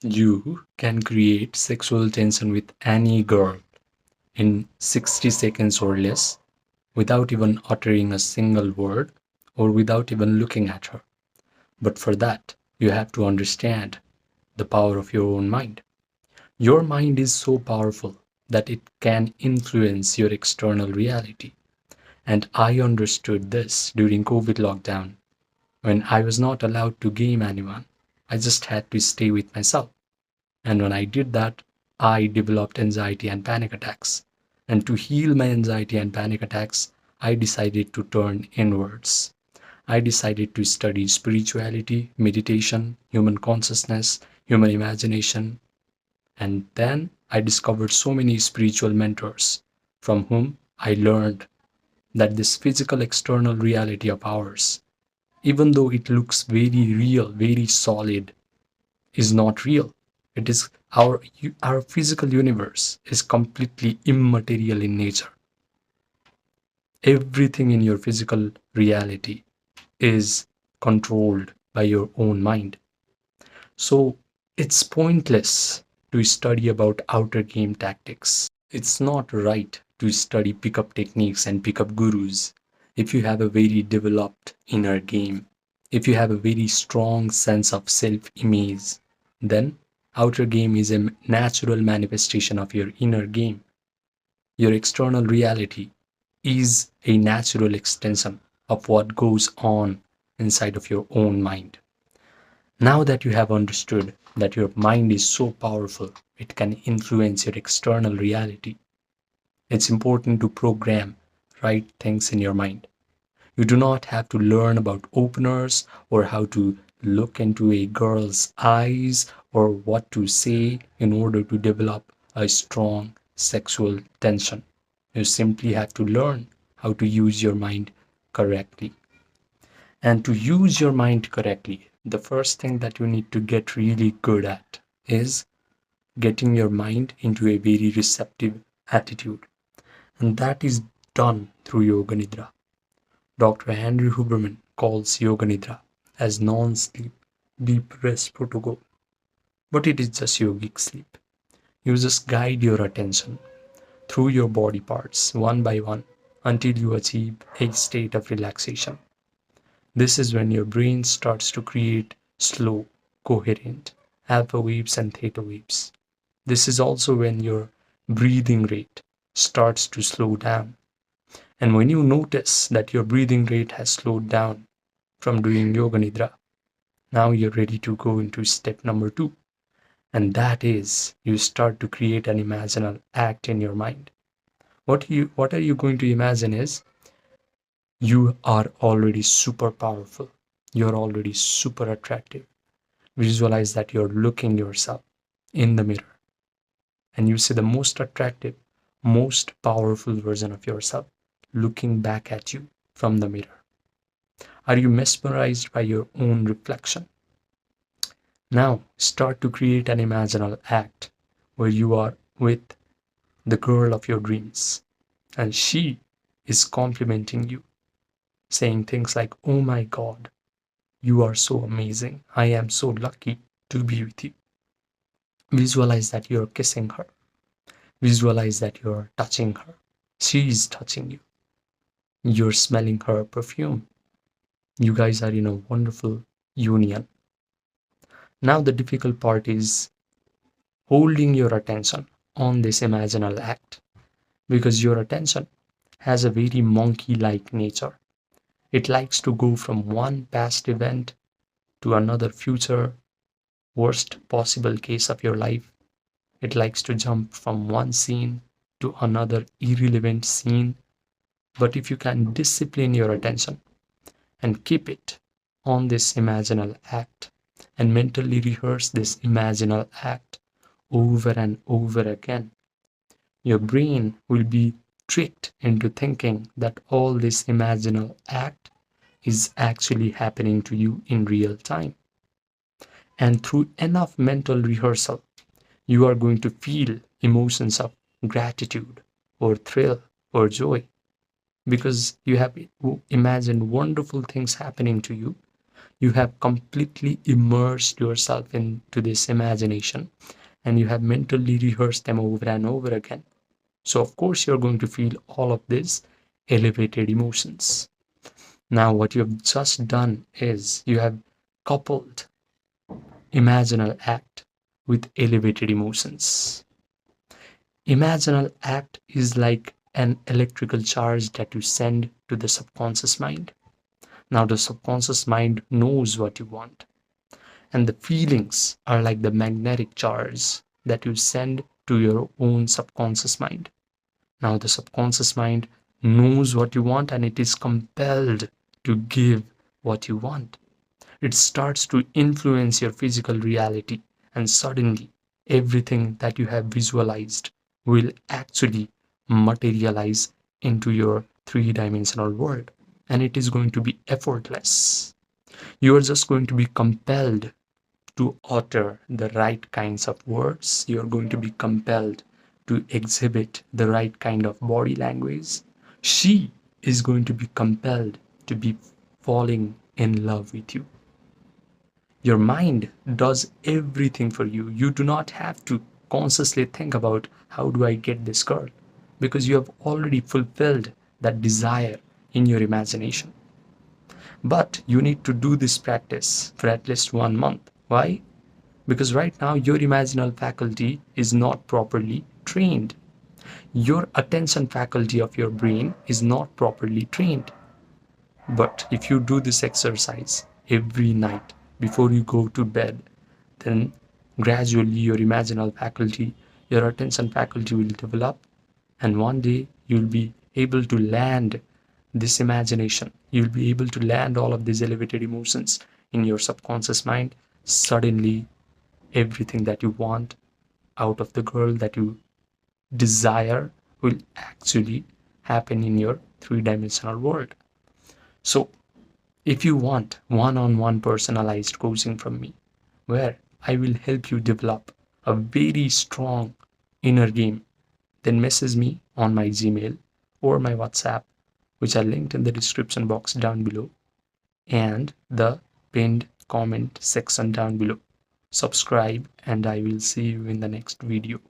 You can create sexual tension with any girl in 60 seconds or less without even uttering a single word or without even looking at her. But for that, you have to understand the power of your own mind. Your mind is so powerful that it can influence your external reality. And I understood this during COVID lockdown when I was not allowed to game anyone. I just had to stay with myself. And when I did that, I developed anxiety and panic attacks. And to heal my anxiety and panic attacks, I decided to turn inwards. I decided to study spirituality, meditation, human consciousness, human imagination, and then I discovered so many spiritual mentors from whom I learned that this physical external reality of ours, even though it looks very real, very solid, is not real. It is our physical universe is completely immaterial in nature. Everything in your physical reality is controlled by your own mind. So it's pointless to study about outer game tactics. It's not right to study pickup techniques and pickup gurus if you have a very developed inner game. If you have a very strong sense of self image, then outer game is a natural manifestation of your inner game. Your external reality is a natural extension of what goes on inside of your own mind. Now that you have understood that your mind is so powerful, it can influence your external reality, it's important to program right things in your mind. You do not have to learn about openers or how to look into a girl's eyes or what to say in order to develop a strong sexual tension. You simply have to learn how to use your mind correctly. And to use your mind correctly, the first thing that you need to get really good at is getting your mind into a very receptive attitude. And that is done through Yoga Nidra. Dr. Henry Huberman calls Yoga Nidra as non-sleep deep rest protocol. But it is just yogic sleep. You just guide your attention through your body parts one by one until you achieve a state of relaxation. This is when your brain starts to create slow, coherent alpha waves and theta waves. This is also when your breathing rate starts to slow down. And when you notice that your breathing rate has slowed down from doing Yoga Nidra, now you're ready to go into step number 2. And that is you start to create an imaginal act in your mind. What are you going to imagine is you are already super powerful. You're already super attractive. Visualize that you're looking yourself in the mirror and you see the most attractive, most powerful version of yourself looking back at you from the mirror. Are you mesmerized by your own reflection? Now start to create an imaginal act where you are with the girl of your dreams and she is complimenting you, saying things like, "Oh my God, you are so amazing. I am so lucky to be with you." Visualize that you're kissing her. Visualize that you're touching her. She is touching you. You're smelling her perfume. You guys are in a wonderful union. Now, the difficult part is holding your attention on this imaginal act because your attention has a very monkey like nature. It likes to go from one past event to another future, worst possible case of your life. It likes to jump from one scene to another irrelevant scene. But if you can discipline your attention and keep it on this imaginal act and mentally rehearse this imaginal act over and over again, your brain will be tricked into thinking that all this imaginal act is actually happening to you in real time. And through enough mental rehearsal, you are going to feel emotions of gratitude or thrill or joy because you have imagined wonderful things happening to you. You have completely immersed yourself into this imagination and you have mentally rehearsed them over and over again. So, of course, you're going to feel all of these elevated emotions. Now, what you have just done is you have coupled imaginal act with elevated emotions. Imaginal act is like an electrical charge that you send to the subconscious mind. Now, the subconscious mind knows what you want, and the feelings are like the magnetic charge that you send to your own subconscious mind. Now, the subconscious mind knows what you want and it is compelled to give what you want. It starts to influence your physical reality, and suddenly everything that you have visualized will actually materialize into your three-dimensional world, and it is going to be effortless. You are just going to be compelled to utter the right kinds of words. You are going to be compelled to exhibit the right kind of body language. She is going to be compelled to be falling in love with you. Your mind does everything for you. You do not have to consciously think about how do I get this girl, because you have already fulfilled that desire in your imagination. But you need to do this practice for at least 1 month. Why? Because right now your imaginal faculty is not properly trained. Your attention faculty of your brain is not properly trained. But if you do this exercise every night before you go to bed, then gradually your imaginal faculty, your attention faculty will develop, and one day you'll be able to land this imagination. You'll be able to land all of these elevated emotions in your subconscious mind. Suddenly, everything that you want out of the girl that you desire will actually happen in your three-dimensional world. So, if you want one-on-one personalized coaching from me, where I will help you develop a very strong inner game, then message me on my Gmail or my WhatsApp, which are linked in the description box down below and the pinned comment section down below. Subscribe, and I will see you in the next video.